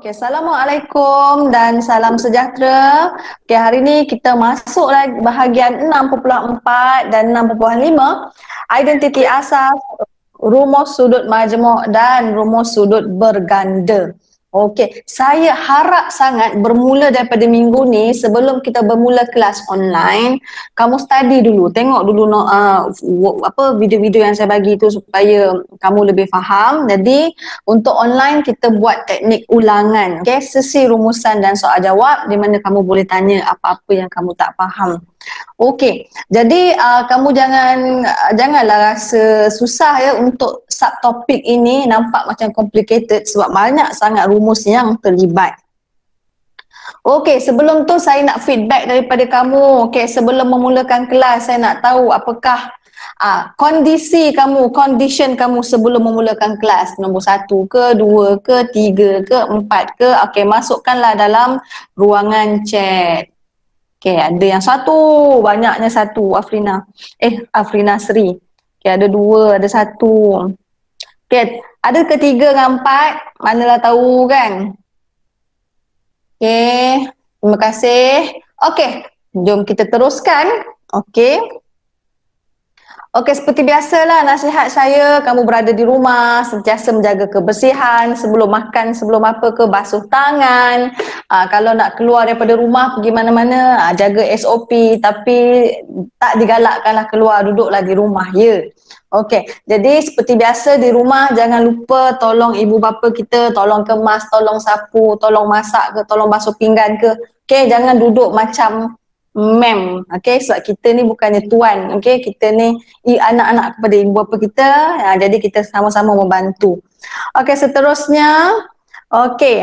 Okey, Assalamualaikum dan salam sejahtera. Okey, hari ini kita masuk lagi bahagian 6.4 dan 6.5, identiti asas, rumus sudut majmuk dan rumus sudut berganda. Okey, saya harap sangat bermula daripada minggu ni, sebelum kita bermula kelas online, kamu study dulu, tengok dulu video-video yang saya bagi tu supaya kamu lebih faham. Jadi untuk online kita buat teknik ulangan, okey, sesi rumusan dan soal jawab di mana kamu boleh tanya apa-apa yang kamu tak faham. Okey, jadi kamu janganlah rasa susah ya untuk subtopik ini nampak macam complicated sebab banyak sangat rumus yang terlibat. Okey, sebelum tu saya nak feedback daripada kamu. Okey, sebelum memulakan kelas saya nak tahu apakah kondisi kamu, condition kamu sebelum memulakan kelas. Nombor 1 ke, 2 ke, 3 ke, 4 ke. Okey, masukkanlah dalam ruangan chat. Okey, ada yang 1, banyaknya 1, Afrina Sri. Okey, ada 2, ada 1. Okey, ada ke 3 dengan 4? Manalah tahu kan? Okey, terima kasih. Okey, jom kita teruskan. Okey. Okey, seperti biasalah nasihat saya, kamu berada di rumah, sentiasa menjaga kebersihan, sebelum makan, sebelum apa ke, basuh tangan. Kalau nak keluar daripada rumah, pergi mana-mana, jaga SOP, tapi tak digalakkanlah keluar, duduklah di rumah, ya. Okey, jadi seperti biasa di rumah, jangan lupa tolong ibu bapa kita, tolong kemas, tolong sapu, tolong masak ke, tolong basuh pinggan ke. Okey, jangan duduk macam mem, okey, sebab kita ni bukannya tuan, okey, kita ni anak-anak kepada ibu bapa kita, jadi kita sama-sama membantu. Okey, seterusnya, okey,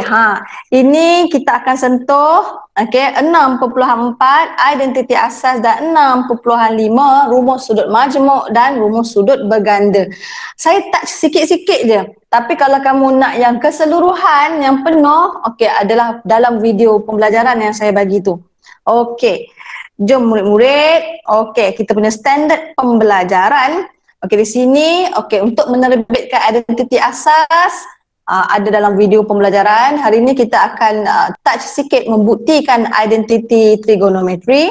ini kita akan sentuh, okey, 6.4 identiti asas dan 6.5 rumus sudut majmuk dan rumus sudut berganda. Saya touch sikit-sikit je, tapi kalau kamu nak yang keseluruhan, yang penuh, okey, adalah dalam video pembelajaran yang saya bagi tu. Okey, jom murid-murid. Okey, kita punya standard pembelajaran. Okey, di sini, okey, untuk menerbitkan identiti asas, ada dalam video pembelajaran. Hari ini kita akan touch sikit membuktikan identiti trigonometri.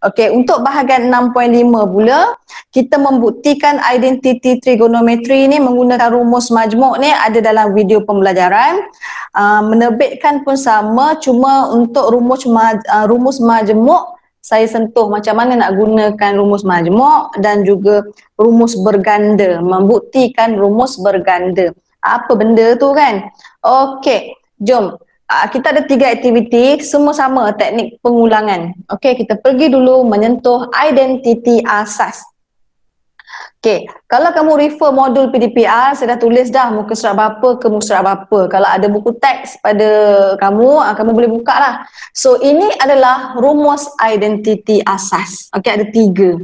Okey, untuk bahagian 6.5 pula, kita membuktikan identiti trigonometri ni menggunakan rumus majmuk ni ada dalam video pembelajaran. Menerbitkan pun sama, cuma untuk rumus majmuk saya sentuh macam mana nak gunakan rumus majmuk dan juga rumus berganda, membuktikan rumus berganda. Apa benda tu kan? Okey, jom. Kita ada 3 aktiviti, semua sama teknik pengulangan. Okey, kita pergi dulu menyentuh identiti asas. Okey, kalau kamu refer modul PDPR, saya dah tulis dah muka surat berapa ke muka surat berapa. Kalau ada buku teks pada kamu, kamu boleh buka lah. So, ini adalah rumus identiti asas. Okey, ada 3.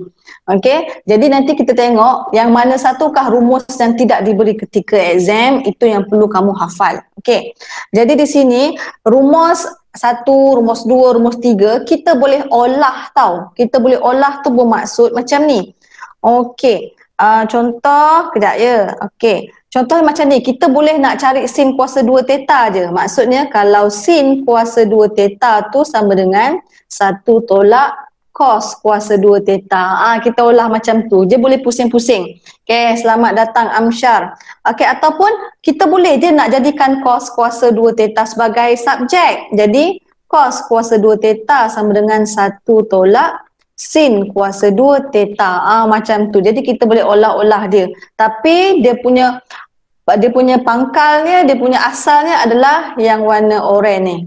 Okey, jadi nanti kita tengok yang mana satukah rumus yang tidak diberi ketika exam, itu yang perlu kamu hafal. Okey, jadi di sini rumus 1, rumus 2, rumus 3, kita boleh olah tau. Kita boleh olah tu bermaksud macam ni. Okey, contoh, kejap ya. Okey, contoh macam ni, kita boleh nak cari sin kuasa 2 theta je. Maksudnya kalau sin kuasa 2 theta tu sama dengan 1 tolak cos kuasa 2 theta. Kita olah macam tu. Dia boleh pusing-pusing. Okey, selamat datang Amsyar. Okey, ataupun kita boleh je nak jadikan cos kuasa 2 theta sebagai subjek. Jadi cos kuasa 2 theta sama dengan 1 tolak sin kuasa 2 theta. Macam tu. Jadi kita boleh olah-olah dia. Tapi dia punya pangkalnya, dia punya asalnya adalah yang warna oranye ni.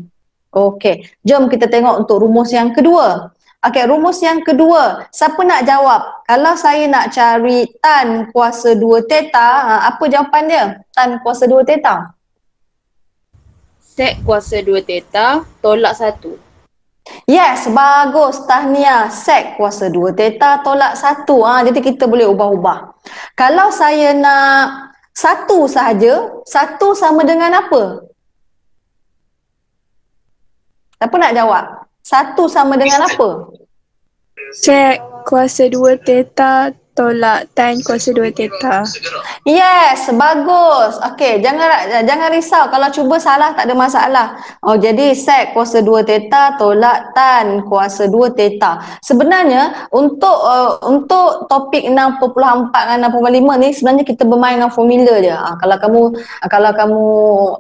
Okey, jom kita tengok untuk rumus yang kedua. Okey, rumus yang kedua, siapa nak jawab? Kalau saya nak cari tan kuasa 2 theta, apa jawapan dia? Tan kuasa 2 theta. Sek kuasa 2 theta tolak 1. Yes, bagus. Tahniah. Sek kuasa 2 theta tolak 1. Jadi kita boleh ubah-ubah. Kalau saya nak 1 sahaja, 1 sama dengan apa? Siapa nak jawab? 1 sama dengan apa? Sek kuasa 2 theta tolak tan kuasa 2 theta. Yes, bagus. Okey, jangan risau kalau cuba salah tak ada masalah. Oh, jadi sek kuasa 2 theta tolak tan kuasa 2 theta. Sebenarnya untuk topik 6.4 dan 6.5 ni sebenarnya kita bermain dengan formula je. Kalau kamu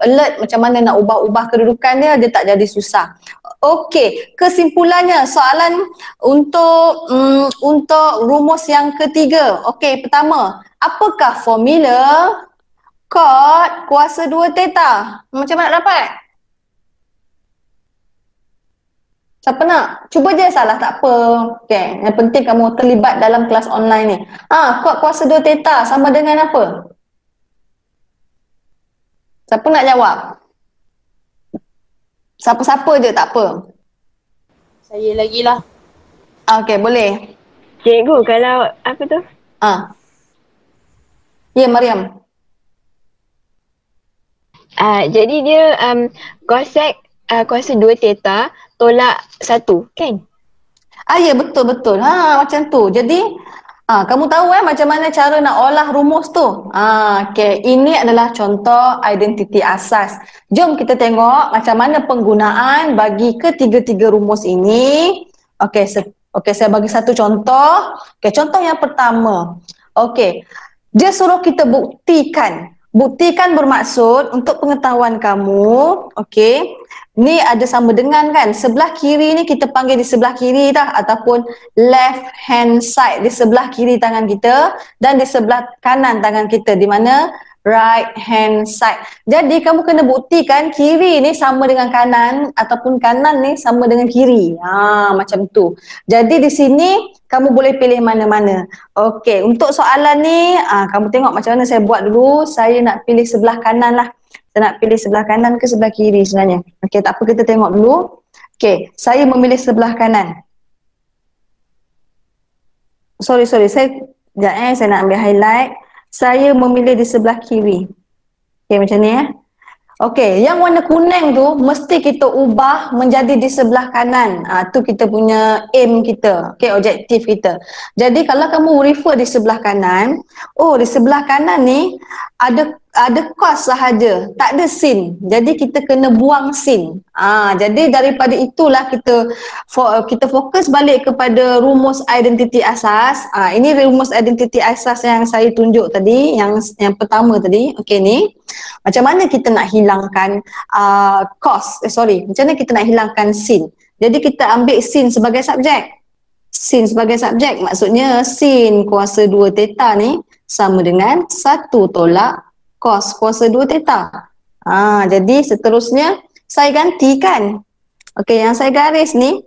alert macam mana nak ubah-ubah kedudukan dia tak jadi susah. Okey, kesimpulannya soalan untuk rumus yang ketiga. Okey, pertama, apakah formula kod kuasa 2 theta? Macam mana nak dapat? Siapa nak? Cuba je salah tak apa. Okey, yang penting kamu terlibat dalam kelas online ni. Kod kuasa 2 theta sama dengan apa? Siapa nak jawab? Siapa-siapa je tak apa. Saya lagi lah. Okey, boleh. Cikgu, kalau apa tu? Ya, Mariam. Jadi dia kosek kuasa 2 theta tolak 1, kan? Ya, betul-betul. Macam tu. Jadi, kamu tahu macam mana cara nak olah rumus tu? Okey, ini adalah contoh identiti asas. Jom kita tengok macam mana penggunaan bagi ketiga-tiga rumus ini. Okey, saya bagi satu contoh. Okey, contoh yang pertama. Okey, dia suruh kita buktikan. Buktikan bermaksud untuk pengetahuan kamu, okey, ni ada sama dengan kan, sebelah kiri ni kita panggil di sebelah kiri dah ataupun left hand side, di sebelah kiri tangan kita, dan di sebelah kanan tangan kita, di mana right hand side. Jadi kamu kena buktikan kiri ni sama dengan kanan ataupun kanan ni sama dengan kiri. Macam tu. Jadi di sini kamu boleh pilih mana-mana. Okey, untuk soalan ni kamu tengok macam mana saya buat dulu. Saya nak pilih sebelah kanan lah. Saya nak pilih sebelah kanan ke sebelah kiri sebenarnya. Okey, tak apa, kita tengok dulu. Okey, saya memilih sebelah kanan. Sorry, saya nak ambil highlight. Saya memilih di sebelah kiri. Okey, macam ni Okey, yang warna kuning tu mesti kita ubah menjadi di sebelah kanan. Tu kita punya aim kita. Okey, objektif kita. Jadi kalau kamu refer di sebelah kanan, di sebelah kanan ni ada cos sahaja, tak ada sin. Jadi kita kena buang sin. Jadi daripada itulah kita fokus balik kepada rumus identiti asas. Ini rumus identiti asas yang saya tunjuk tadi, yang pertama tadi. Okey, ni macam mana kita nak hilangkan macam mana kita nak hilangkan sin. Jadi kita ambil sin sebagai subjek. Sin sebagai subjek maksudnya sin kuasa 2 theta ni sama dengan 1 tolak cos kuasa 2 theta. Jadi seterusnya saya gantikan. Okey, yang saya garis ni.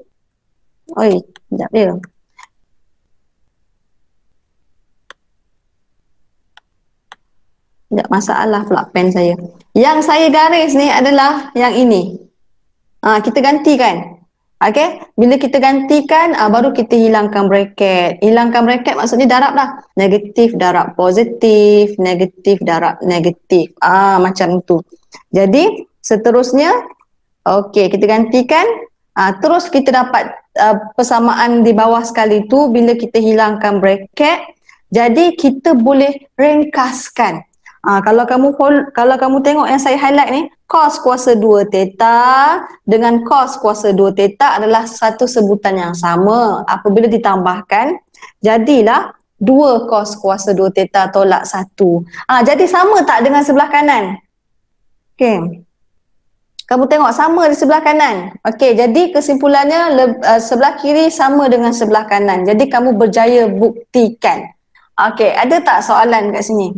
Sekejap dia. Sekejap, masalah pula pen saya. Yang saya garis ni adalah yang ini. Kita gantikan. Okey, bila kita gantikan baru kita hilangkan bracket. Hilangkan bracket maksudnya darab lah. Negatif darab positif, negatif darab negatif. Macam tu. Jadi seterusnya okey, kita gantikan. Terus kita dapat persamaan di bawah sekali tu bila kita hilangkan bracket. Jadi kita boleh ringkaskan. Kalau kamu tengok yang saya highlight ni, cos kuasa 2 theta dengan cos kuasa 2 theta adalah satu sebutan yang sama. Apabila ditambahkan, jadilah 2 cos kuasa 2 theta tolak 1. Jadi sama tak dengan sebelah kanan? Okey. Kamu tengok sama di sebelah kanan. Okey, jadi kesimpulannya sebelah kiri sama dengan sebelah kanan. Jadi kamu berjaya buktikan. Okey, ada tak soalan kat sini?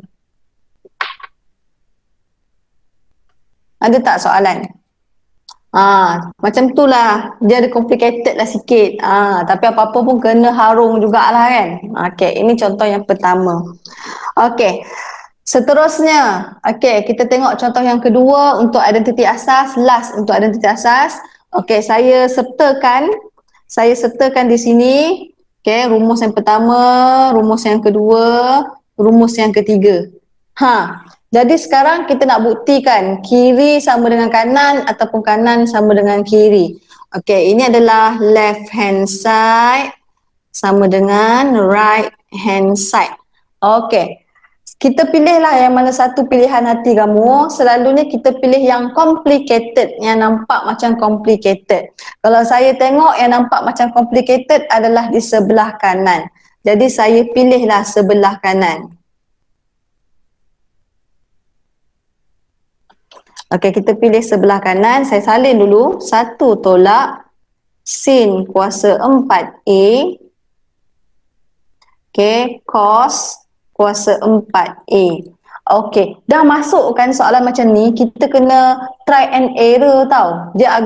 Ada tak soalan? Macam tu lah. Dia ada complicated lah sikit. Tapi apa-apa pun kena harung jugalah kan. Okey, ini contoh yang pertama. Okey, seterusnya. Okey, kita tengok contoh yang kedua untuk identiti asas. Last untuk identiti asas. Okey, saya sertakan di sini. Okey, rumus yang pertama, rumus yang kedua, rumus yang ketiga. Jadi sekarang kita nak buktikan kiri sama dengan kanan ataupun kanan sama dengan kiri. Okey, ini adalah left hand side sama dengan right hand side. Okey. Kita pilihlah yang mana satu pilihan hati kamu. Selalunya kita pilih yang complicated, yang nampak macam complicated. Kalau saya tengok yang nampak macam complicated adalah di sebelah kanan. Jadi saya pilihlah sebelah kanan. Okey, kita pilih sebelah kanan. Saya salin dulu. 1 tolak sin kuasa 4A. Okey, cos kuasa 4A. Okey, dah masukkan soalan macam ni, kita kena try and error tau. Dia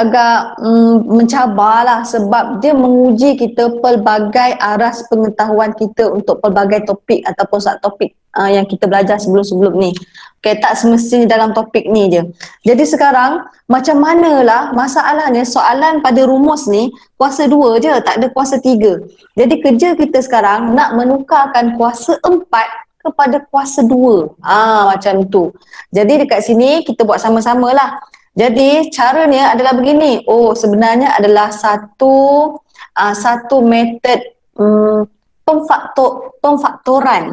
agak mencabarlah sebab dia menguji kita pelbagai aras pengetahuan kita untuk pelbagai topik ataupun subtopik yang kita belajar sebelum-sebelum ni. Okey, tak semestinya dalam topik ni je. Jadi sekarang macam manalah masalahnya soalan pada rumus ni kuasa 2 je, tak ada kuasa 3. Jadi kerja kita sekarang nak menukarkan kuasa 4 kepada kuasa 2. Macam tu. Jadi dekat sini kita buat sama-sama lah. Jadi caranya adalah begini. Oh, sebenarnya adalah satu metod pemfaktoran.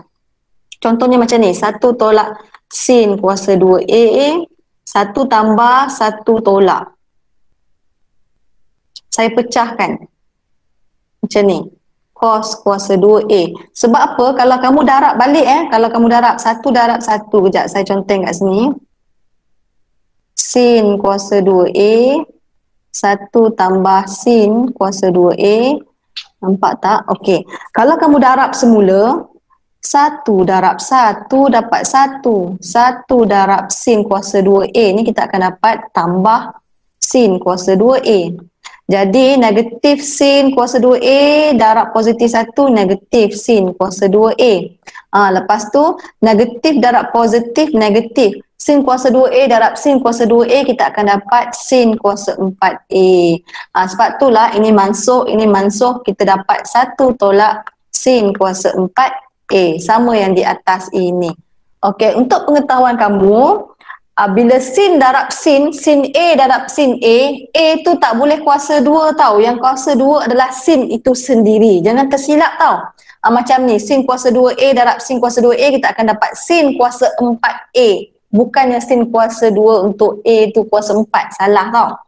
Contohnya macam ni. 1 tolak sin kuasa 2A. 1 tambah 1 tolak. Saya pecahkan. Macam ni. Cos kuasa 2A. Sebab apa? Kalau kamu darab balik kalau kamu darab 1 darab 1. Kejap saya contoh kat sini. Sin kuasa 2A. 1 tambah sin kuasa 2A. Nampak tak? Okey. Kalau kamu darab semula, 1 darab 1 dapat 1. 1 darab sin kuasa 2A ni kita akan dapat tambah sin kuasa 2A. Jadi negatif sin kuasa 2A darab positif 1, negatif sin kuasa 2A. Lepas tu negatif darab positif, negatif. Sin kuasa 2A darab sin kuasa 2A kita akan dapat sin kuasa 4A. Sebab itulah ini mansuh, kita dapat 1 tolak sin kuasa 4A. Sama yang di atas ini. Okey, untuk pengetahuan kamu, bila sin darab sin A darab sin A tu tak boleh kuasa 2 tau. Yang kuasa 2 adalah sin itu sendiri. Jangan tersilap tau. Macam ni, sin kuasa 2A darab sin kuasa 2A kita akan dapat sin kuasa 4A. Bukannya sin kuasa 2 untuk A tu kuasa 4. Salah tau.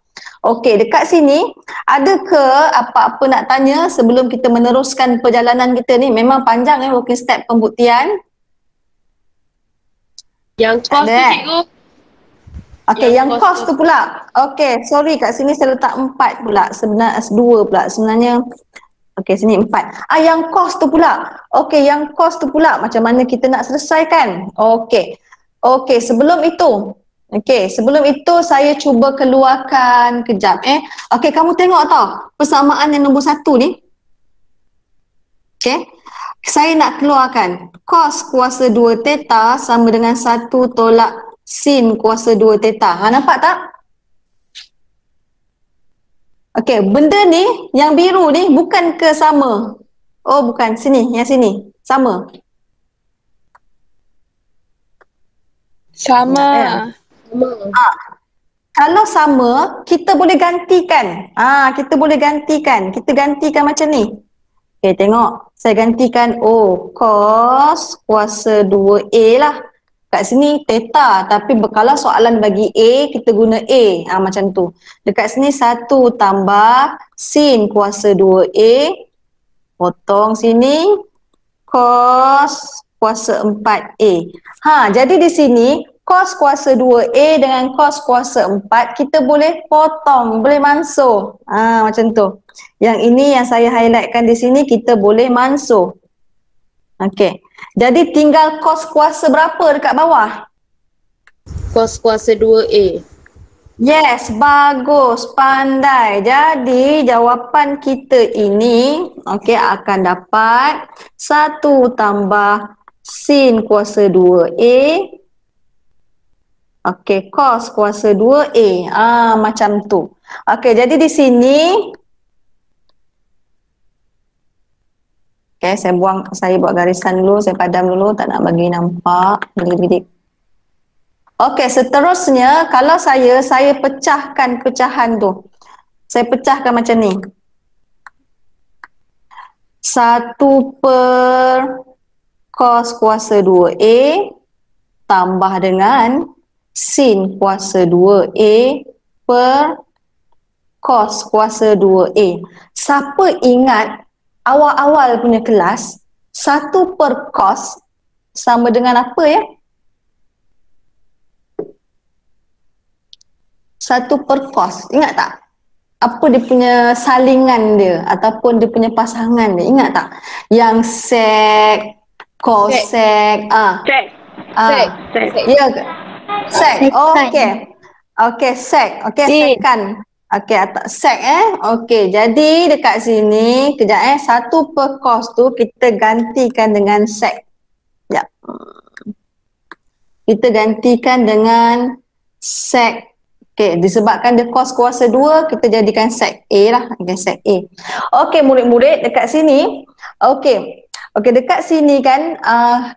Okey, dekat sini ada ke apa-apa nak tanya sebelum kita meneruskan perjalanan kita ni? Memang panjang working step pembuktian. Yang kos tu cikgu. Okey, yang kos tu pula. Okey, sorry kat sini saya letak 4 pula. Sebenarnya 2 pula. Sebenarnya okey, sini 4. Yang kos tu pula. Okey, yang kos tu pula macam mana kita nak selesaikan? Okey. Okey, sebelum itu saya cuba keluarkan kejap Okey, kamu tengok tau persamaan yang nombor 1 ni. Okey. Saya nak keluarkan cos kuasa 2 theta sama dengan 1 tolak sin kuasa 2 theta. Nampak tak? Okey, benda ni yang biru ni bukan ke sama? Oh, bukan. Sini, yang sini. Sama. Sama. Kalau sama, kita boleh gantikan. Kita boleh gantikan. Kita gantikan macam ni. Okey, tengok. Saya gantikan cos kuasa 2A lah. Kat sini theta, tapi kalau soalan bagi A, kita guna A. Macam tu. Dekat sini 1 tambah sin kuasa 2A. Potong sini. Cos kuasa 4A. Jadi di sini, cos kuasa 2A dengan cos kuasa 4, kita boleh potong, boleh mansuh. Macam tu. Yang ini yang saya highlightkan di sini, kita boleh mansuh. Okey. Jadi tinggal cos kuasa berapa dekat bawah? Cos kuasa 2A. Yes, bagus, pandai. Jadi jawapan kita ini akan dapat 1 tambah sin kuasa 2A. Okey, cos kuasa 2A. Macam tu. Okey, jadi di sini saya buat garisan dulu, saya padam dulu, tak nak bagi nampak bidik-bidik. Okey, seterusnya kalau saya pecahkan pecahan tu. Saya pecahkan macam ni. 1 per cos kuasa 2A tambah dengan sin kuasa 2A per cos kuasa 2A. Siapa ingat awal-awal punya kelas 1 per cos sama dengan apa ya? 1 per cos, ingat tak? Apa dia punya salingan dia ataupun dia punya pasangan dia, ingat tak? Yang sec, cosec, Sec. ya ke? Sec, okey. Okey, sec. Okey, Sin. sekan. Okey, sec Okey, jadi dekat sini, kejap 1 per cos tu kita gantikan dengan sec. Ya. Kita gantikan dengan sec. Okey, disebabkan dia cos kuasa 2, kita jadikan sec A lah. Okay, sec A. Okey, murid-murid dekat sini. Okey. Okey, dekat sini kan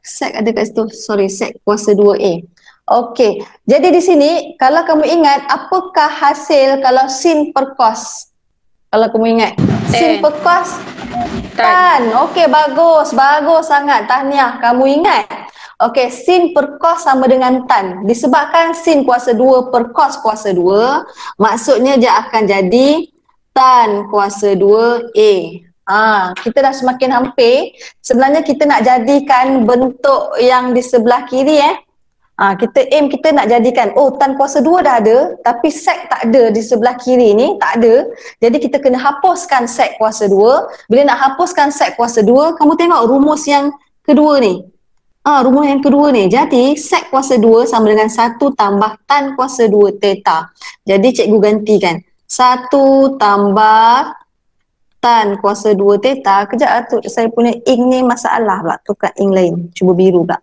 sec ada kat situ. Sorry, sec kuasa 2A. Okey. Jadi di sini kalau kamu ingat apakah hasil kalau sin per cos? Kalau kamu ingat sin per cos tan. Okey, bagus. Bagus sangat. Tahniah, kamu ingat. Okey, sin per cos sama dengan tan. Disebabkan sin kuasa 2 per cos kuasa 2, maksudnya dia akan jadi tan kuasa 2A. Kita dah semakin hampir. Sebenarnya kita nak jadikan bentuk yang di sebelah kiri kita aim kita nak jadikan tan kuasa 2 dah ada tapi sec tak ada di sebelah kiri ni, tak ada. Jadi kita kena hapuskan sec kuasa 2. Bila nak hapuskan sec kuasa 2, kamu tengok rumus yang kedua ni. Rumus yang kedua ni. Jadi sec kuasa 2 sama dengan 1 tambah tan kuasa 2 theta. Jadi cikgu gantikan 1 tambah tan kuasa 2 theta. Kejap tu saya punya ink ni masalah pula. Tukar ink lain. Cuba biru pula.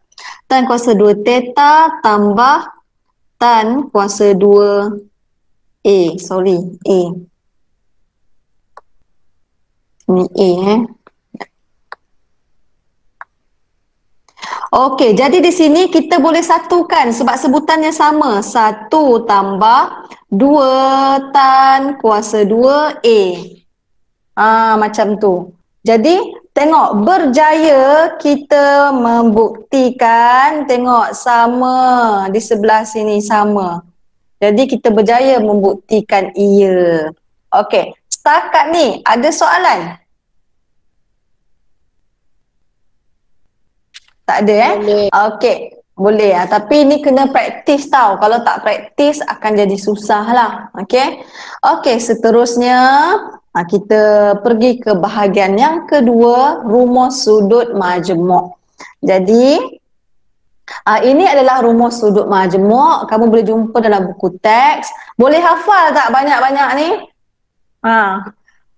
Tan kuasa 2 theta tambah tan kuasa 2 A. Sorry, A. Ni A Okey, jadi di sini kita boleh satukan sebab sebutannya sama. 1 tambah 2 tan kuasa 2A. Macam tu. Jadi tengok, berjaya kita membuktikan, tengok sama di sebelah sini sama. Jadi kita berjaya membuktikan iya. Okey, setakat ni ada soalan? Tak ada Boleh. Okey, boleh tapi ni kena praktis tau. Kalau tak praktis akan jadi susah lah. Okey. Okey, seterusnya kita pergi ke bahagian yang kedua, rumus sudut majmuk. Jadi ini adalah rumus sudut majmuk. Kamu boleh jumpa dalam buku teks. Boleh hafal tak banyak-banyak ni?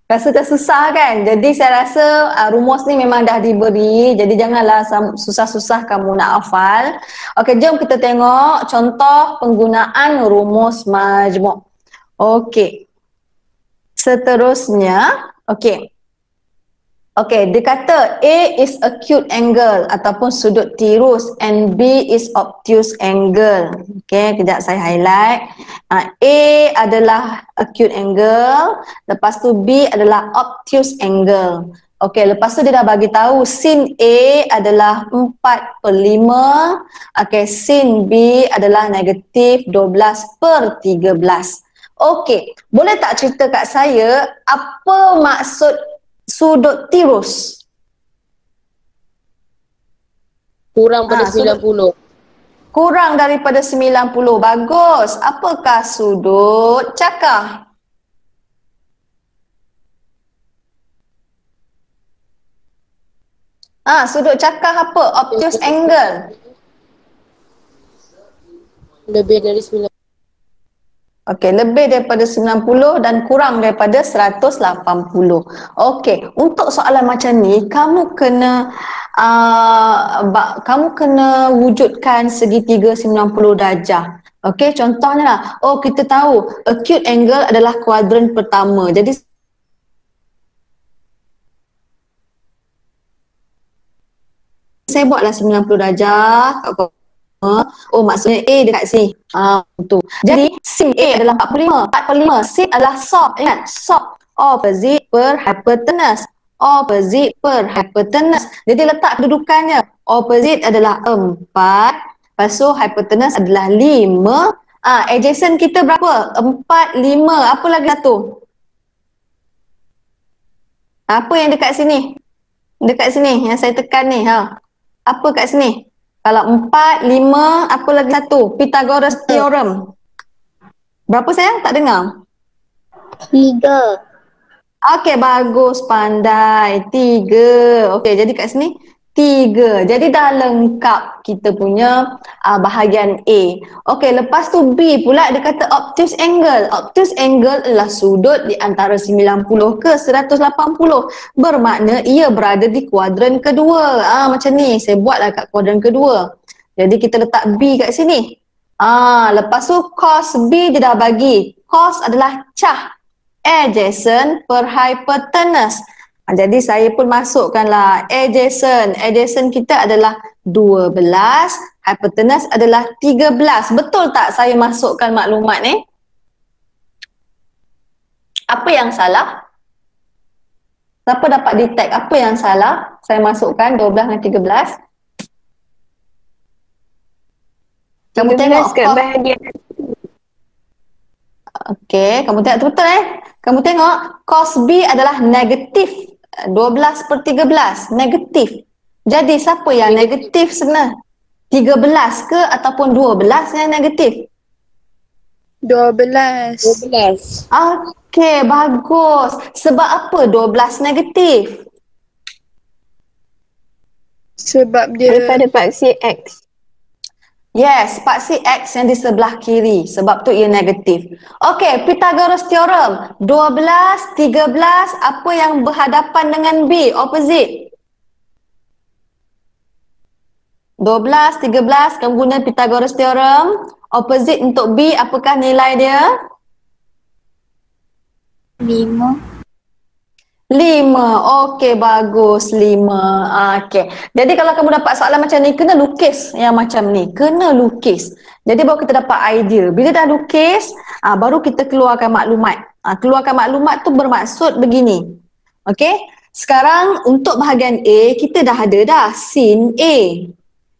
Rasa tak susah kan? Jadi saya rasa rumus ni memang dah diberi. Jadi janganlah susah-susah kamu nak hafal. Okey, jom kita tengok contoh penggunaan rumus majmuk. Okey. Seterusnya, okey. Okey, dia kata A is acute angle ataupun sudut tirus and B is obtuse angle. Okey, kejap saya highlight. A adalah acute angle, lepas tu B adalah obtuse angle. Okey, lepas tu dia dah bagi tahu sin A adalah 4/5. Okey, sin B adalah negatif 12/13. Okey, boleh tak cerita kat saya apa maksud sudut tirus? Kurang pada 90. Kurang daripada 90. Bagus. Apakah sudut cakar? Sudut cakar apa? Obtuse angle. Lebih dari 90. Okey, lebih daripada 90 dan kurang daripada 180. Okey, untuk soalan macam ni kamu kena wujudkan segitiga 90 darjah. Okey, contohnya lah. Kita tahu acute angle adalah kuadran pertama. Jadi saya buatlah 90 darjah. Maksudnya A dekat sini. Tu. Jadi sin A adalah 45. Sin adalah SOP. Ingat, SOP, opposite per hypotenuse. opposite per hypotenuse. Jadi letak kedudukannya. Opposite adalah 4, lepas tu hypotenuse adalah 5. Adjacent kita berapa? 4, 5. Apa lagi satu? Apa yang dekat sini? Dekat sini yang saya tekan ni. Apa kat sini? Kalau 4, 5, apa lagi satu? Pythagoras theorem. Berapa sayang? Tak dengar? 3. Okey, bagus, pandai. 3. Okey, jadi kat sini 3. Jadi dah lengkap kita punya bahagian A. Okey, lepas tu B pula dia kata obtuse angle. Obtuse angle adalah sudut di antara 90 ke 180. Bermakna ia berada di kuadran kedua. Macam ni, saya buatlah kat kuadran kedua. Jadi kita letak B kat sini. Lepas tu cos B dia dah bagi. Cos adalah cah adjacent per hypotenuse. Jadi saya pun masukkanlah adjacent. Adjacent kita adalah 12, hypotenuse adalah 13. Betul tak saya masukkan maklumat ni? Apa yang salah? Siapa dapat detect apa yang salah? Saya masukkan 12 dan 13. Kamu tengok kat bahagian okey, kamu tengok betul Kamu tengok cos B adalah negatif 12 per 13, negatif. Jadi siapa yang negatif sebenarnya? 13 ke ataupun 12 yang negatif? 12. 12. Okey, bagus. Sebab apa 12 negatif? Sebab dia daripada paksi X. Yes, paksi X yang di sebelah kiri. Sebab tu ia negatif. Okey, Pythagoras theorem. 12, 13, apa yang berhadapan dengan B? Opposite. 12, 13, kamu guna Pythagoras theorem. Opposite untuk B, apakah nilai dia? 5. 5. Okey, bagus. 5. Okey. Jadi kalau kamu dapat soalan macam ni, kena lukis yang macam ni. Kena lukis. Jadi baru kita dapat idea. Bila dah lukis, baru kita keluarkan maklumat. Keluarkan maklumat tu bermaksud begini. Okey. Sekarang untuk bahagian A, kita dah ada dah sin A.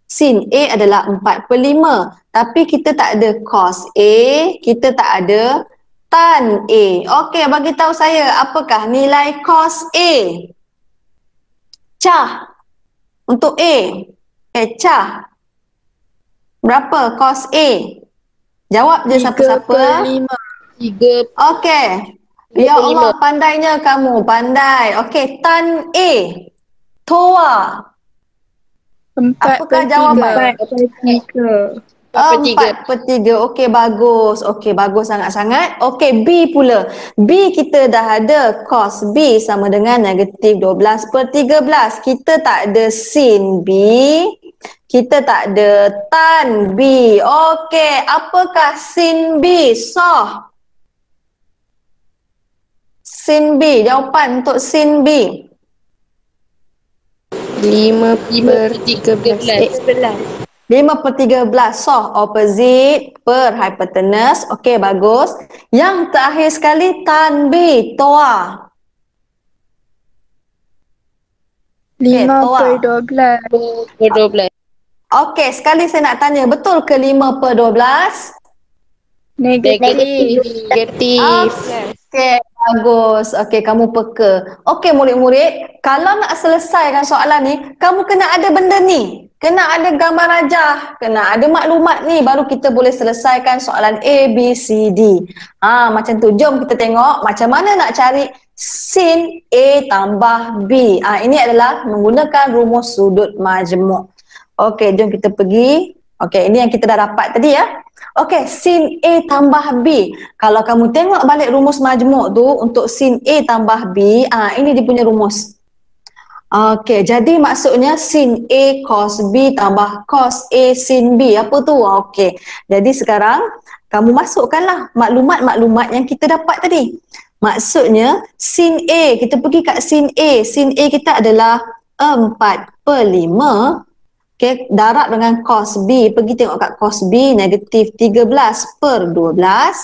Sin A adalah 4/5. Tapi kita tak ada cos A, kita tak ada tan A. Okey, bagi tahu saya apakah nilai cos A? Cah. Untuk A. Cah. Berapa cos A? Jawab je siapa-siapa. 3. Okey. Ya Allah, pandainya kamu. Pandai. Okey, tan A. Toa. 4 Apakah per jawapan? 3. 4/3. Okey, bagus. Okey, bagus sangat-sangat. Okey, B pula. B kita dah ada cos B sama dengan negatif 12/13. Kita tak ada sin B. Kita tak ada tan B. Okey, apakah sin B? Soh. Sin B. Jawapan untuk sin B. 5/13. 5/13. So, opposite per hypotenuse. Okey, bagus. Yang terakhir sekali, tan B. Toa. 5/12. 12. Okey, sekali saya nak tanya. Betul ke 5/12? Negatif. Negatif. Okey, bagus. Okey, kamu peka. Okey, murid-murid. Kalau nak selesaikan soalan ni, kamu kena ada benda ni. Kena ada gambar rajah, kena ada maklumat ni, baru kita boleh selesaikan soalan A, B, C, D. Macam tu. Jom kita tengok macam mana nak cari sin A tambah B. Ini adalah menggunakan rumus sudut majmuk. Okey, jom kita pergi. Okey, ini yang kita dah dapat tadi ya. Okey, sin A tambah B. Kalau kamu tengok balik rumus majmuk tu untuk sin A tambah B, ini dia punya rumus. Okey, jadi maksudnya sin A cos B tambah cos A sin B. Apa tu? Okey. Jadi sekarang kamu masukkanlah maklumat-maklumat yang kita dapat tadi. Maksudnya sin A, kita pergi kat sin A. Sin A kita adalah 4/5. Okey, darab dengan cos B. Pergi tengok kat cos B, negatif 13/12.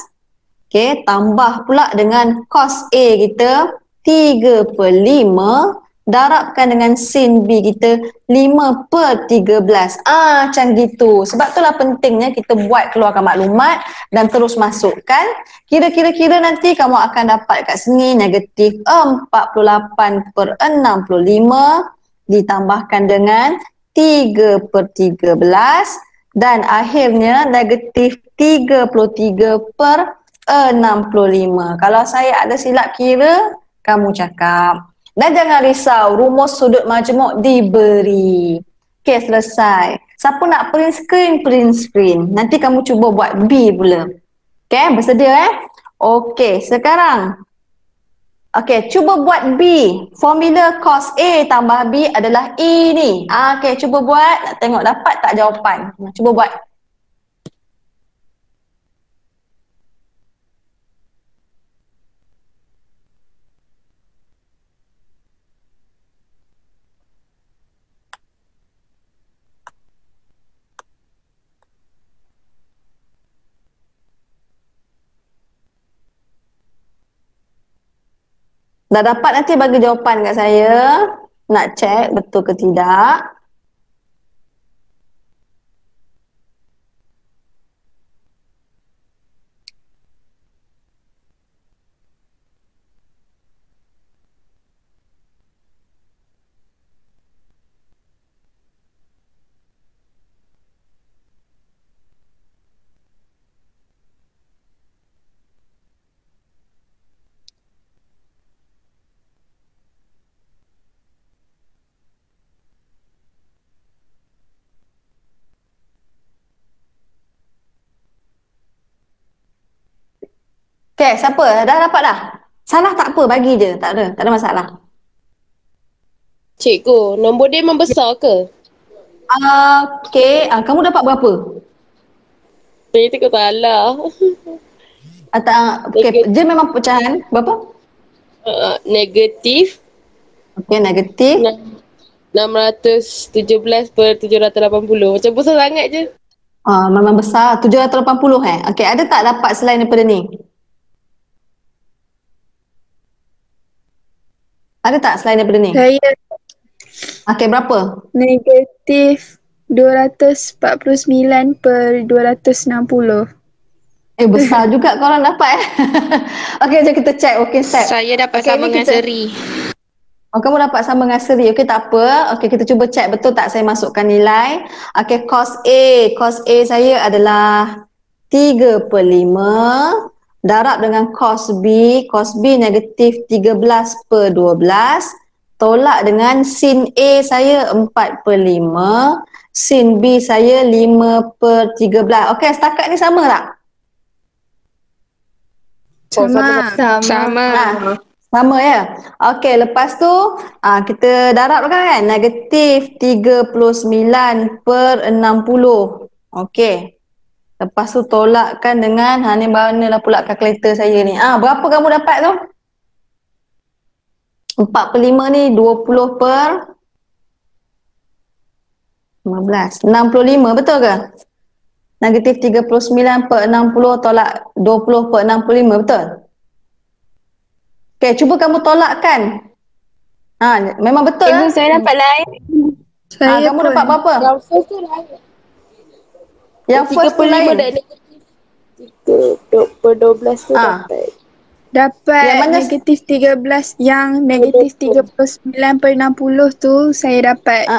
Okey, tambah pula dengan cos A kita 3/5 darabkan dengan sin B kita 5/13. Macam gitu. Sebab itulah pentingnya kita buat keluarkan maklumat dan terus masukkan. Kira-kira nanti kamu akan dapat kat sini negatif 48/65 ditambahkan dengan 3/13 dan akhirnya negatif 33/65. Kalau saya ada silap kira, kamu cakap. Dan jangan risau, rumus sudut majmuk diberi. Okey, selesai. Siapa nak print screen. Nanti kamu cuba buat B pula. Okey, bersedia Okey, sekarang. Okey, cuba buat B. Formula cos A tambah B adalah E ni. Okey, cuba buat. Nak tengok dapat tak jawapan. Cuba buat. Dah dapat nanti bagi jawapan kat saya. Nak cek betul ke tidak. Okey, siapa? Dah dapat dah? Salah tak apa, bagi je. Tak ada masalah. Cikgu, nombor dia memang besar ke? Okey, kamu dapat berapa? Saya tak salah. Okay, dia memang pecahan berapa? Negatif Okey, negatif 617/780. Macam besar sangat je. Memang besar, 780 Okey, ada tak dapat selain daripada ni? Ada tak selain daripada ni? Saya Okey, berapa? negatif 249/260. Besar juga korang dapat Okey, jom kita check. Okey, step. Saya dapat Okey, sama ni dengan kita- Seri. kamu dapat sama dengan Seri. Okey, tak apa. Okey, kita cuba check betul tak saya masukkan nilai. Okey, cos A saya adalah 3/5 darab dengan cos B negatif 13/12 tolak dengan sin A saya 4/5, sin B saya 5/13. Okey, setakat ni sama tak? Sama. Sama. Sama ya. Okey, lepas tu kita darabkan kan negatif 39/60. Okey. Lepas tu tolakkan dengan ni manalah pula kalkulator saya ni. Berapa kamu dapat tu? 4/5 ni 20/15. 65 betul ke? Negatif 39/60 tolak 20/65 betul? Okey, cuba kamu tolakkan. Memang betul Cikgu, saya dapat lain. Saya kamu pun. dapat berapa? Yang first tu lain. Yang first tu 35 lain. dan negatif 3/12 tu Ah. dapat. Dapat Yang mana- negatif 13, yang negatif 39/60 tu saya dapat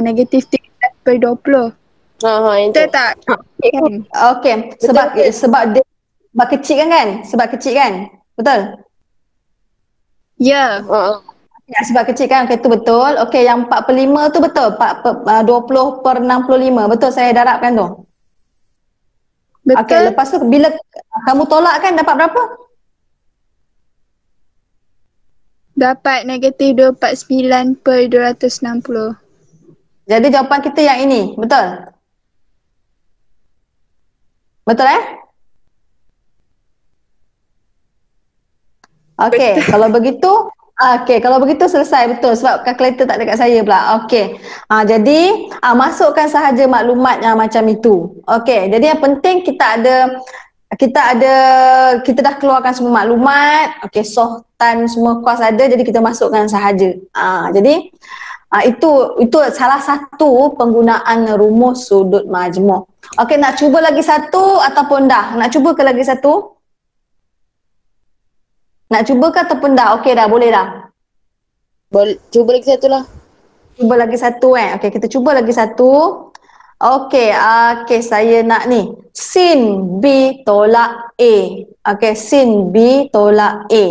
negatif 13/20. Yang tu. Betul tak? Kan? Okey, sebab kecil kan? Sebab kecil kan? Betul? Ya. Ya, sebab kecil kan? Okey, tu betul. Okey, yang 4/5 tu betul. 20/65. Betul saya darabkan tu. Okey, Betul. lepas tu bila kamu tolak kan dapat berapa? Dapat negatif 249/260. Jadi jawapan kita yang ini. Betul? Betul Okey, kalau begitu selesai betul sebab kalkulator tak ada kat saya pula. Okey. Jadi masukkan sahaja maklumat yang macam itu. Okey, jadi yang penting kita ada kita dah keluarkan semua maklumat. Okey, sohtan semua kos ada, jadi kita masukkan sahaja. Jadi itu salah satu penggunaan rumus sudut majmuk. Okey, nak cuba lagi satu ataupun dah? Nak cuba ke lagi satu? Nak cuba ke ataupun dah? Okey dah, boleh dah. Cuba lagi satu lah. Cuba lagi satu Okey, kita cuba lagi satu. Okey, saya nak ni. Sin B tolak A. Okey, sin B tolak A.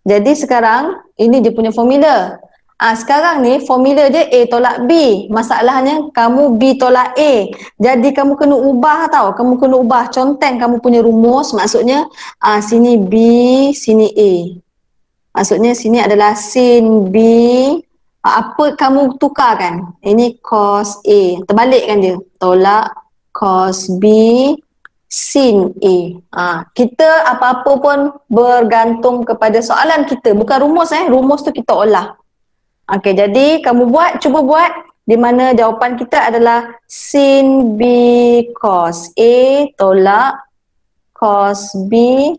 Jadi sekarang ini dia punya formula. Sekarang ni formula dia A tolak B. Masalahnya kamu B tolak A. Jadi kamu kena ubah tau. Kamu kena ubah conteng kamu punya rumus. Maksudnya sini B, sini A. Maksudnya sini adalah sin B. Apa kamu tukarkan? Ini cos A. Terbalikkan dia. Tolak cos B sin A. Kita apa-apa pun bergantung kepada soalan kita. Bukan rumus Rumus tu kita olah. Okey, jadi kamu cuba buat di mana jawapan kita adalah sin B cos A tolak cos B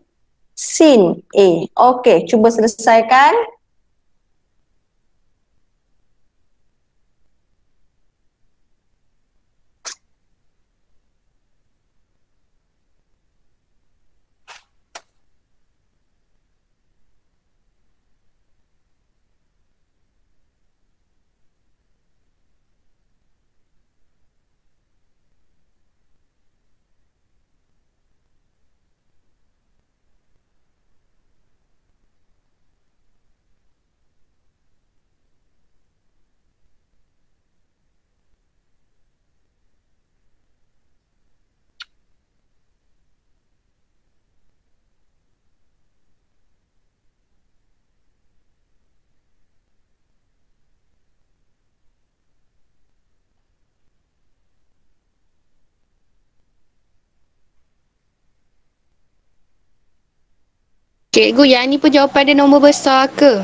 sin A. Okey, cuba selesaikan. Cikgu, yang ni pun jawapan dia nombor besar ke?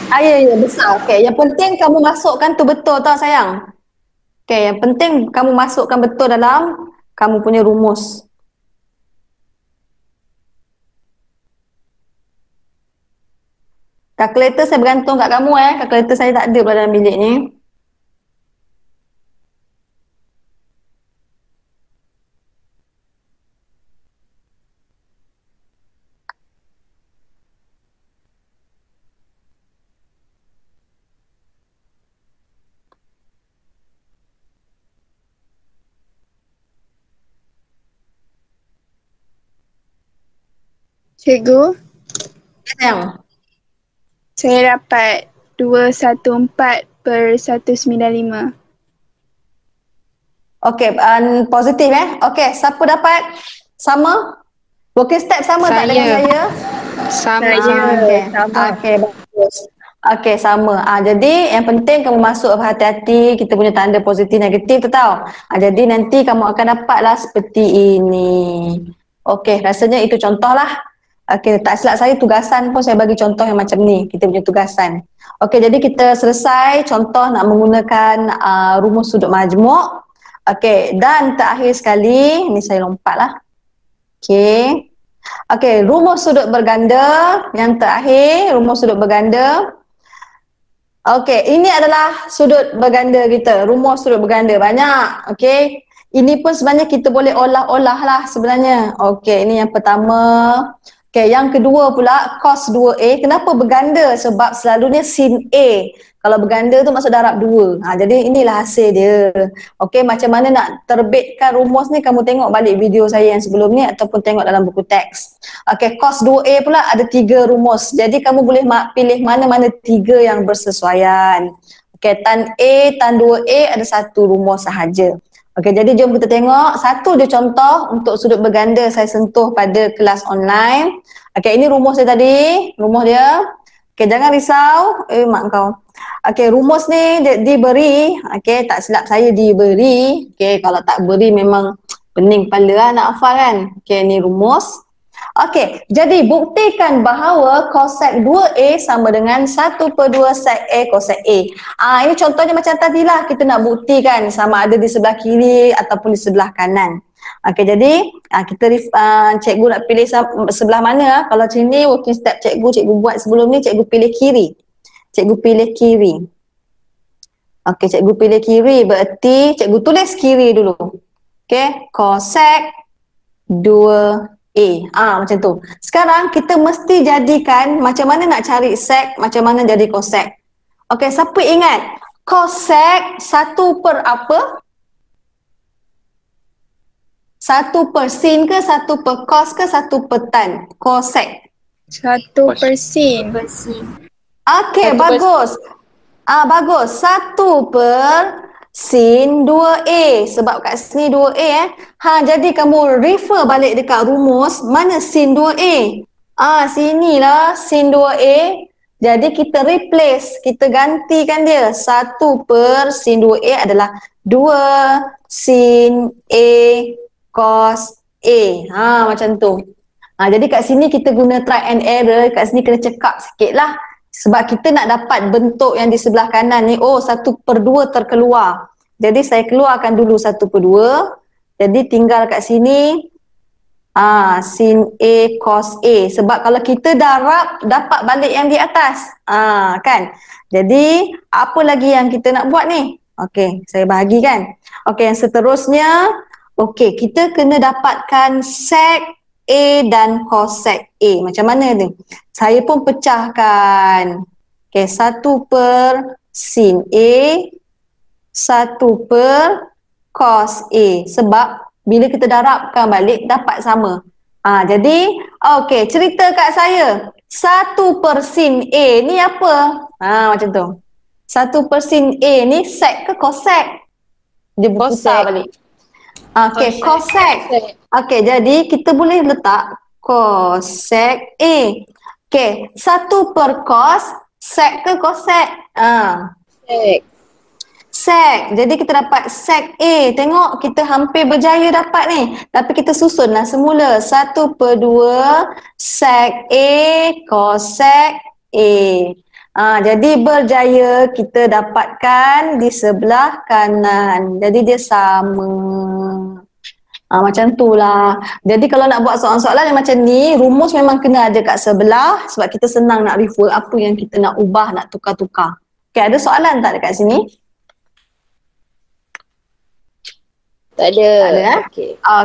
Ya, besar. Okey, yang penting kamu masukkan tu betul tau sayang. Okey, yang penting kamu masukkan betul dalam kamu punya rumus. Kalkulator saya bergantung kat kamu Kalkulator saya tak ada pula dalam bilik ni. Cikgu, Sayang. saya dapat 214/195. Okey, positif Okey, siapa dapat sama? Working step sama tak dengan saya? Sama. Okey, okey, bagus. Okey, sama. Jadi yang penting kamu masuk berhati-hati, kita punya tanda positif negatif tu tau. Jadi nanti kamu akan dapatlah seperti ini. Okey, rasanya itu contoh lah. Okey, tak silap saya tugasan pun saya bagi contoh yang macam ni, kita punya tugasan. Okey, jadi kita selesai contoh nak menggunakan rumus sudut majmuk. Okey, dan terakhir sekali, ni saya lompat lah. Okey. Okey, rumus sudut berganda. Yang terakhir, rumus sudut berganda. Okey, ini adalah sudut berganda kita. Rumus sudut berganda banyak. Okey. Ini pun sebenarnya kita boleh olah-olah lah sebenarnya. Okey, ini yang pertama. Okey, yang kedua pula cos 2A. Kenapa berganda? Sebab selalunya sin A. Kalau berganda tu maksud darab 2. Jadi inilah hasil dia. Okey, macam mana nak terbitkan rumus ni, kamu tengok balik video saya yang sebelum ni ataupun tengok dalam buku teks. Okey, cos 2A pula ada 3 rumus. Jadi kamu boleh pilih mana-mana 3 yang bersesuaian. Okey, tan A, tan 2A ada 1 rumus sahaja. Okey, jadi jom kita tengok satu je contoh untuk sudut berganda saya sentuh pada kelas online. Okey, ini rumus dia tadi, rumus dia. Okey, jangan risau. Mak kau. Okey, rumus ni diberi. Okey, tak silap saya diberi. Okey, kalau tak beri memang pening kepala lah nak hafal kan. Okey, ni rumus. Okey, jadi buktikan bahawa cosec 2A sama dengan 1/2 sec A cosec A. Ini contohnya macam tadi lah, kita nak buktikan sama ada di sebelah kiri ataupun di sebelah kanan. Okey, jadi cikgu nak pilih sebelah mana? Kalau sini working step cikgu buat sebelum ni, cikgu pilih kiri. Cikgu pilih kiri. Okey, cikgu pilih kiri bererti cikgu tulis kiri dulu. Okey, cosec 2A. Macam tu. Sekarang kita mesti jadikan macam mana nak cari sec, macam mana jadi cosec. Okey, siapa ingat? Cosec 1 per apa? 1 per sin ke, 1 per cos ke, 1 per tan? Cosec. 1%. Okey, bagus. Bagus. 1 per sin 2A. Sebab kat sini 2A jadi kamu refer balik dekat rumus. Mana sin 2A? Sinilah sin 2A. Jadi kita replace, kita gantikan dia. 1 per sin 2A adalah 2 sin A cos A. Macam tu. Jadi kat sini kita guna try and error. Kat sini kena cekap sikit lah. Sebab kita nak dapat bentuk yang di sebelah kanan ni. 1 per 2 terkeluar. Jadi saya keluarkan dulu 1 per 2. Jadi tinggal kat sini sin A cos A. Sebab kalau kita darab, dapat balik yang di atas. Kan? Jadi apa lagi yang kita nak buat ni? Okey, saya bahagikan. Okey, yang seterusnya. Okey, kita kena dapatkan sec A dan cosec A. Macam mana ni? Saya pun pecahkan. Okey, 1 per sin A, 1 per cos A. Sebab bila kita darabkan balik, dapat sama. Jadi, okey, cerita kat saya. 1 per sin A ni apa? Macam tu. 1 per sin A ni sec ke cosec? Dia berputar balik. Okey, cosec. Okey, jadi kita boleh letak cosec A. Okey, 1 per cos, sec ke cosec? Sec. Jadi kita dapat sec A. Tengok kita hampir berjaya dapat ni. Tapi kita susunlah semula. 1 per 2 sec A cosec A. Jadi berjaya kita dapatkan di sebelah kanan. Jadi dia sama. Macam tu lah. Jadi kalau nak buat soalan-soalan yang macam ni, rumus memang kena ada kat sebelah sebab kita senang nak refer apa yang kita nak ubah, nak tukar-tukar. Okay, ada soalan tak dekat sini? Tak ada. Tak ada.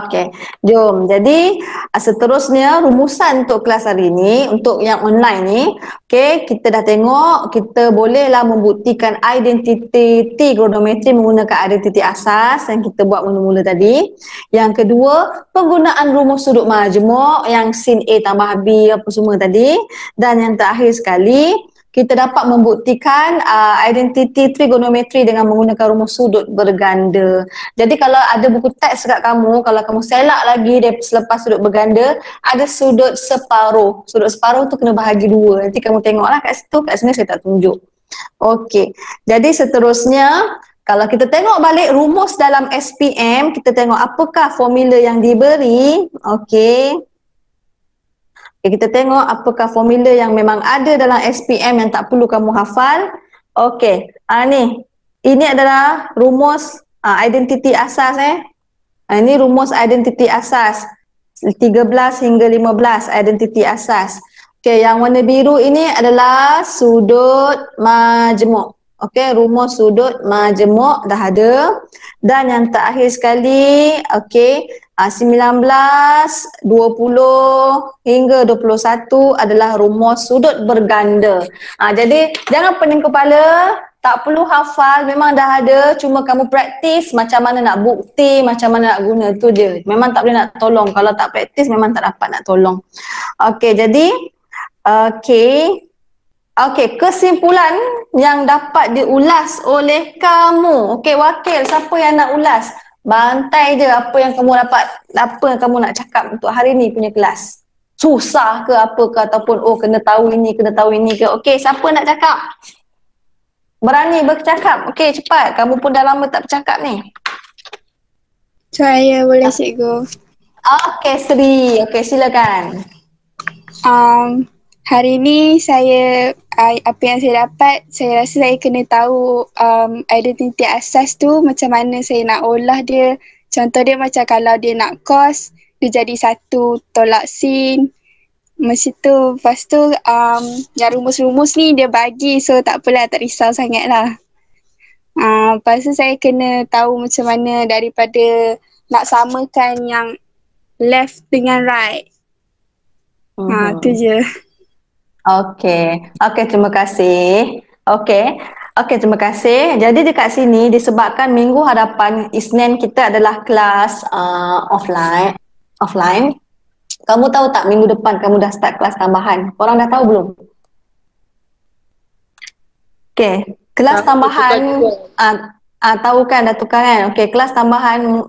Okey. Jom. Jadi seterusnya rumusan untuk kelas hari ni, untuk yang online ni, okey, kita dah tengok kita bolehlah membuktikan identiti trigonometri menggunakan identiti asas yang kita buat mula-mula tadi. Yang kedua, penggunaan rumus sudut majmuk yang sin A tambah B apa semua tadi. Dan yang terakhir sekali, kita dapat membuktikan identiti trigonometri dengan menggunakan rumus sudut berganda. Jadi kalau ada buku teks dekat kamu, kalau kamu selak lagi selepas sudut berganda, ada sudut separuh. Sudut separuh tu kena bahagi 2. Nanti kamu tengoklah kat situ, kat sini saya tak tunjuk. Okey. Jadi seterusnya, kalau kita tengok balik rumus dalam SPM, kita tengok apakah formula yang diberi. Okey. Okay, kita tengok apakah formula yang memang ada dalam SPM yang tak perlu kamu hafal. Okey, ni. Ini adalah rumus identiti asas ini rumus identiti asas. 13 hingga 15 identiti asas. Okey, yang warna biru ini adalah sudut majmuk. Okey, rumus sudut majmuk dah ada. Dan yang terakhir sekali, okey, 19, 20 hingga 21 adalah rumus sudut berganda. Jadi jangan pening kepala, tak perlu hafal, memang dah ada, cuma kamu praktis macam mana nak bukti, macam mana nak guna, tu je. Memang tak boleh nak tolong, kalau tak praktis memang tak dapat nak tolong. Okey, jadi Okey, kesimpulan yang dapat diulas oleh kamu. Okey, wakil, siapa yang nak ulas? Bantai je apa yang kamu dapat, apa yang kamu nak cakap untuk hari ni punya kelas. Susah ke apa ke, ataupun kena tahu ini ke. Okey, siapa nak cakap? Berani bercakap. Okey, cepat. Kamu pun dah lama tak bercakap ni. Saya boleh cikgu. Okey, Sri. Okey, silakan. Hari ni apa yang saya dapat, saya rasa saya kena tahu identiti asas tu macam mana saya nak olah dia Contoh dia macam kalau dia nak cos, dia jadi 1 tolak sin. Masa tu, lepas tu yang rumus-rumus ni dia bagi, so tak apalah, tak risau sangat lah. Lepas tu saya kena tahu macam mana daripada nak samakan yang left dengan right. Tu je. Okey. Okey, terima kasih. Okey. Okey, terima kasih. Jadi dekat sini disebabkan minggu hadapan Isnin kita adalah kelas offline. Kamu tahu tak minggu depan kamu dah start kelas tambahan? Korang dah tahu belum? Okey, kelas tambahan tahu kan, dah tukar kan? Okey, kelas tambahan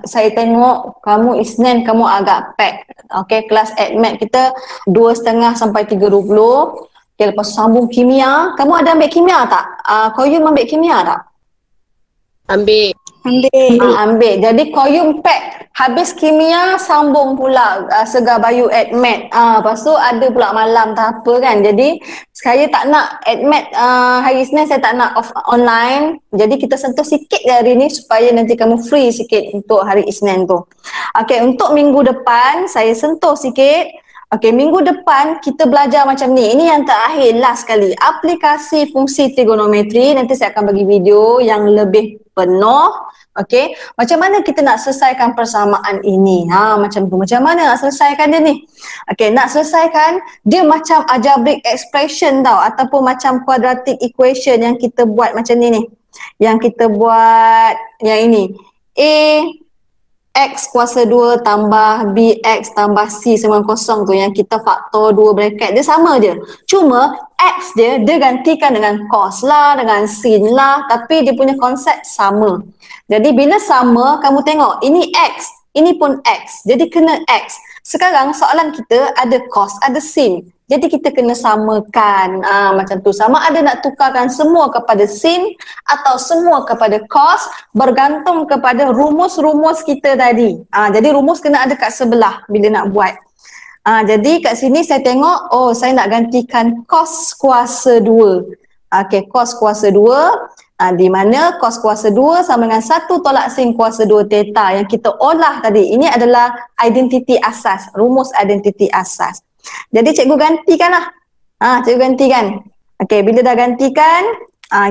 saya tengok kamu Isnin kamu agak pack. Okey, kelas admat kita 2.30 sampai 3.20. Okey, lepas sambung kimia. Kamu ada ambil kimia tak? Koyum ambil kimia tak? Ambil. Ambil. Jadi Koyum pack. Habis kimia sambung pula Segar Bayu admat. Lepas tu ada pula malam tak apa kan. Jadi saya tak nak admat hari Isnin, saya tak nak online. Jadi kita sentuh sikit hari ni supaya nanti kamu free sikit untuk hari Isnin tu. Okey, untuk minggu depan saya sentuh sikit. Okey, minggu depan kita belajar macam ni. Ini yang terakhir, last sekali. Aplikasi fungsi trigonometri. Nanti saya akan bagi video yang lebih penuh. Okey, macam mana kita nak selesaikan persamaan ini? Macam tu. Macam mana nak selesaikan dia ni? Okey, nak selesaikan dia macam algebraic expression tau, ataupun macam quadratic equation yang kita buat macam ni ni. Yang kita buat yang ini. X kuasa 2 tambah BX tambah C sama kosong tu, yang kita faktor 2 bracket, dia sama je. Cuma X dia gantikan dengan cos lah, dengan sin lah, tapi dia punya konsep sama. Jadi bila sama, kamu tengok ini X, ini pun X, jadi kena X. Sekarang soalan kita ada cos, ada sin. Jadi kita kena samakan macam tu. Sama ada nak tukarkan semua kepada sin atau semua kepada cos, bergantung kepada rumus-rumus kita tadi. Jadi rumus kena ada kat sebelah bila nak buat. Jadi kat sini saya tengok, saya nak gantikan cos kuasa 2. Okey, cos kuasa 2. Di mana cos kuasa 2 sama dengan 1 tolak sin kuasa 2 theta yang kita olah tadi. Ini adalah identiti asas, rumus identiti asas. Jadi cikgu gantikanlah. Cikgu gantikan. Okey, bila dah gantikan,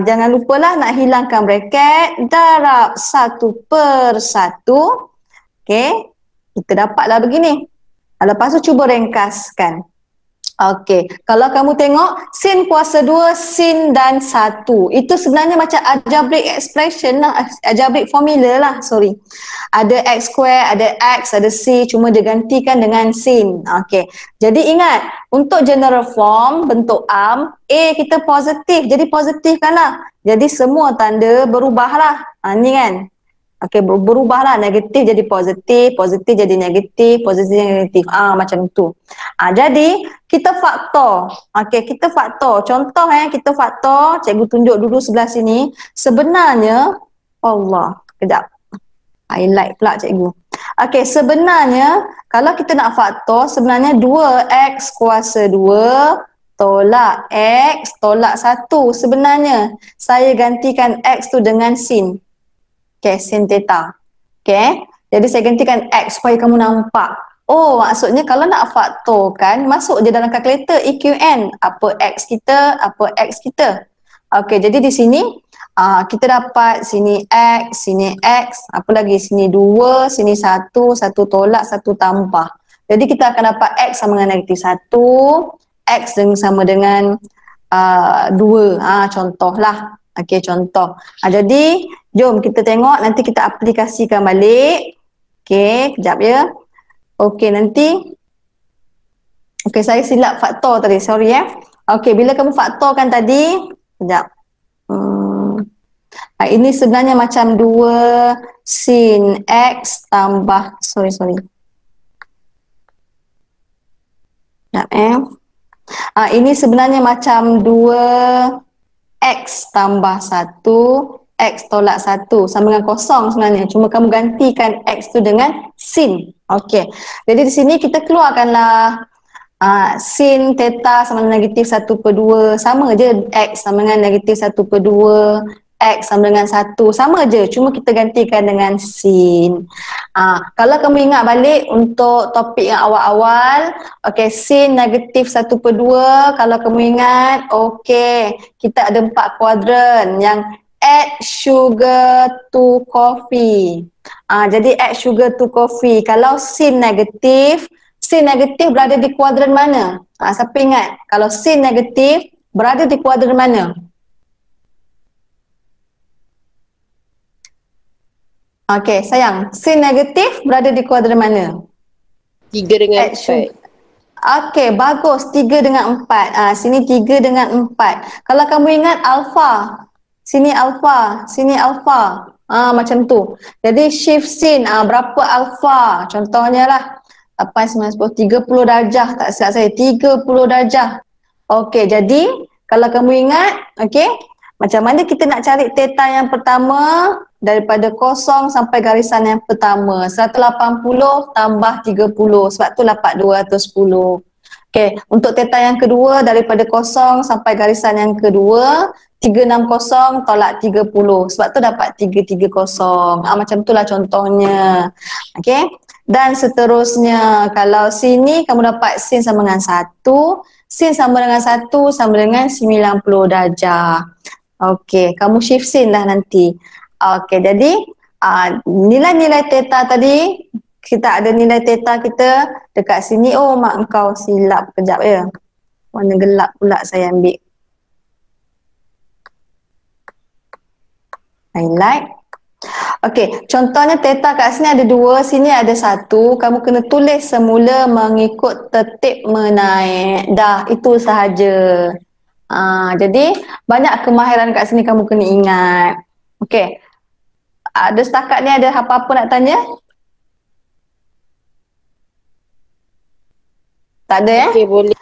jangan lupalah nak hilangkan bracket, darab 1/1. Okey, kita dapatlah begini. Lepas tu cuba ringkaskan. Okey, kalau kamu tengok sin kuasa 2, sin dan 1. Itu sebenarnya macam algebraic expression lah, algebraic formula lah, sorry. Ada x square, ada x, ada c, cuma digantikan dengan sin. Okey, jadi ingat, untuk general form, bentuk A kita positif, jadi positifkanlah. Jadi semua tanda berubahlah. Ni kan. Okey, berubahlah, negatif jadi positif, positif jadi negatif, positif jadi negatif. Macam tu. Jadi kita faktor. Okey, kita faktor. Contoh kita faktor, cikgu tunjuk dulu sebelah sini. Sebenarnya Allah, kejap. Highlight pula cikgu. Okey, sebenarnya kalau kita nak faktor, sebenarnya 2x kuasa 2 tolak x tolak 1. Sebenarnya saya gantikan x tu dengan sin. Okay, sin theta. Okay, jadi saya gantikan x supaya kamu nampak. Maksudnya kalau nak faktorkan, masuk je dalam kalkulator EQN. Apa x kita, apa x kita. Okay, jadi di sini kita dapat sini x, apa lagi, sini 2, sini 1, 1 tolak, 1 tambah. Jadi kita akan dapat x sama dengan negatif 1, x sama dengan 2. Contohlah. Okey, contoh. Jadi, jom kita tengok, nanti kita aplikasikan balik. Okey, kejap ya. Okey, nanti. Okey, saya silap faktor tadi, sorry ya. Okey, bila kamu faktorkan tadi, kejap. Ini sebenarnya macam 2 sin x tambah, sorry. Kejap ini sebenarnya macam 2 x tambah 1, x tolak 1 sama dengan kosong sebenarnya. Cuma kamu gantikan x tu dengan sin. Okey. Jadi di sini kita keluarkanlah sin theta sama dengan negatif 1/2. Sama je x sama dengan negatif 1/2, X sama dengan 1. Sama je, cuma kita gantikan dengan sin. Kalau kamu ingat balik untuk topik yang awal-awal, okey, sin negatif 1/2. Kalau kamu ingat, okey, kita ada 4 kuadran yang add sugar to coffee. Jadi add sugar to coffee. Kalau sin negatif berada di kuadran mana? Siapa ingat? Kalau sin negatif berada di kuadran mana? Okey, sayang. Sin negatif berada di kuadran mana? 3 dengan Add 4. Okey, bagus. 3 dengan 4. Sini 3 dengan 4. Kalau kamu ingat alfa, sini alfa, sini alfa. Macam tu. Jadi shift sin, berapa alfa? Contohnya lah. 8, 9, 10, 30 darjah. Tak silap saya. 30 darjah. Okey, jadi kalau kamu ingat, okey, macam mana kita nak cari theta yang pertama daripada kosong sampai garisan yang pertama? 180 tambah 30, sebab tu dapat 210. Okey, untuk theta yang kedua daripada kosong sampai garisan yang kedua, 360 tolak 30, sebab tu dapat 330. Macam itulah contohnya. Okey, dan seterusnya. Kalau sini kamu dapat sin sama dengan 1, sin sama dengan 1 sama dengan 90 darjah. Okey, kamu shift sin lah nanti. Okey, jadi nilai-nilai theta tadi, kita ada nilai theta kita dekat sini. Oh, mak engkau silap kejap ya. Warna gelap pula saya ambil. Highlight. Okey, contohnya theta kat sini ada 2, sini ada 1. Kamu kena tulis semula mengikut tertib menaik. Dah, itu sahaja. Jadi banyak kemahiran kat sini kamu kena ingat. Okey. Ada setakat ni ada apa-apa nak tanya? Tak ada ya? Okey, boleh.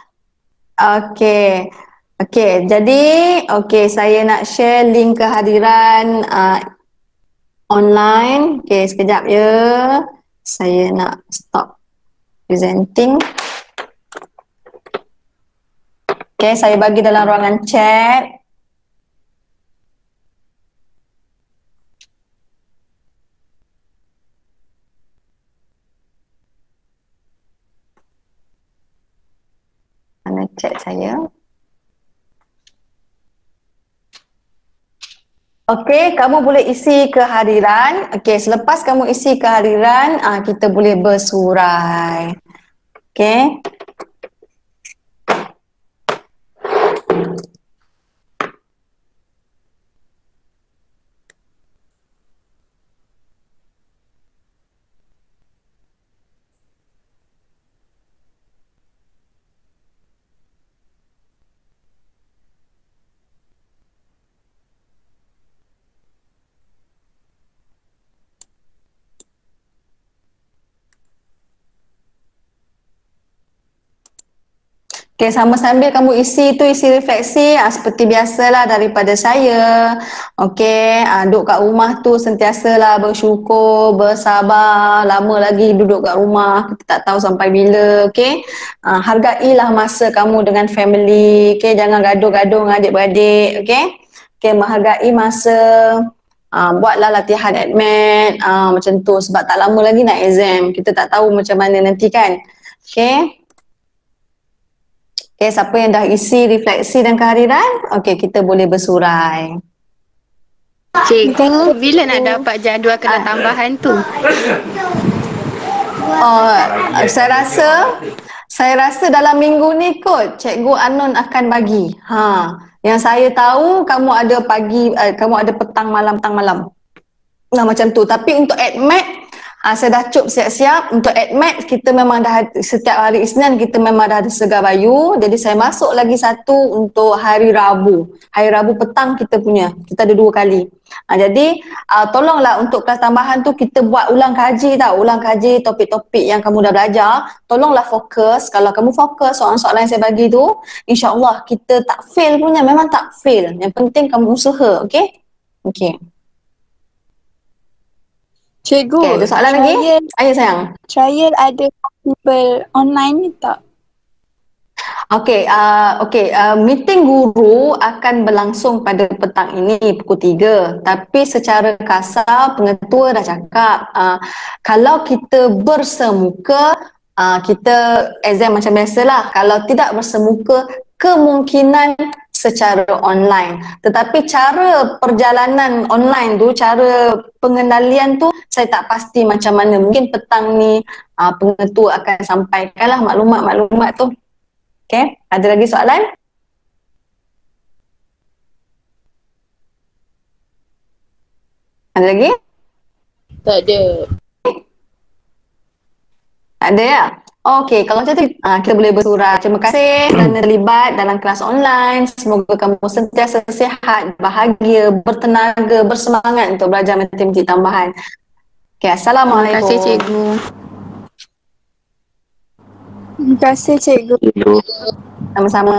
Okey. Okey, jadi saya nak share link kehadiran online. Okey, sekejap ya. Saya nak stop presenting. Okey, saya bagi dalam ruangan chat. Mana chat saya? Okey, kamu boleh isi kehadiran. Okey, selepas kamu isi kehadiran, kita boleh bersurai. Okey. Okay, sama sambil kamu isi refleksi seperti biasalah daripada saya. Okay, duduk kat rumah tu sentiasalah bersyukur, bersabar. Lama lagi duduk kat rumah, kita tak tahu sampai bila. Okay, hargailah masa kamu dengan family. Okay, jangan gaduh-gaduh dengan adik-beradik. Okay, menghargai masa. Buatlah latihan admat macam tu, sebab tak lama lagi nak exam. Kita tak tahu macam mana nanti kan. Okay. Okay, siapa yang dah isi refleksi dan kehadiran? Okay, kita boleh bersurai. Cikgu, bila nak dapat jadual kelas tambahan tu? Saya rasa dalam minggu ni kot Cikgu Anon akan bagi. Yang saya tahu kamu ada pagi, kamu ada petang malam. Macam tu. Tapi untuk admat, saya dah cuk siap-siap. Untuk admat, kita memang dah setiap hari Isnin kita memang dah ada segar bayu. Jadi saya masuk lagi satu untuk hari Rabu. Hari Rabu petang kita punya. Kita ada 2 kali. Jadi tolonglah untuk kelas tambahan tu kita buat ulang kaji tau. Ulang kaji topik-topik yang kamu dah belajar. Tolonglah fokus. Kalau kamu fokus soalan-soalan yang saya bagi tu, insya-Allah kita tak fail punya. Memang tak fail. Yang penting kamu usaha. Okay? Okay. Cikgu, Okay, ada soalan lagi? Ayo sayang. Trial ada possible online ni tak? Meeting guru akan berlangsung pada petang ini pukul 3. Tapi secara kasar pengetua dah cakap kalau kita bersemuka, kita exam macam biasalah. Kalau tidak bersemuka, kemungkinan secara online. Tetapi cara perjalanan online tu, cara pengendalian tu saya tak pasti macam mana. Mungkin petang ni pengetua akan sampaikanlah maklumat-maklumat tu. Okay, ada lagi soalan? Ada lagi? Tak ada. Tak ada ya? Okey, kalau macam tu kita boleh bersurat. Terima kasih kerana terlibat dalam kelas online. Semoga kamu sentiasa sihat, bahagia, bertenaga, bersemangat untuk belajar matematik tambahan. Okey, Assalamualaikum. Terima kasih cikgu. Terima kasih cikgu. Sama-sama.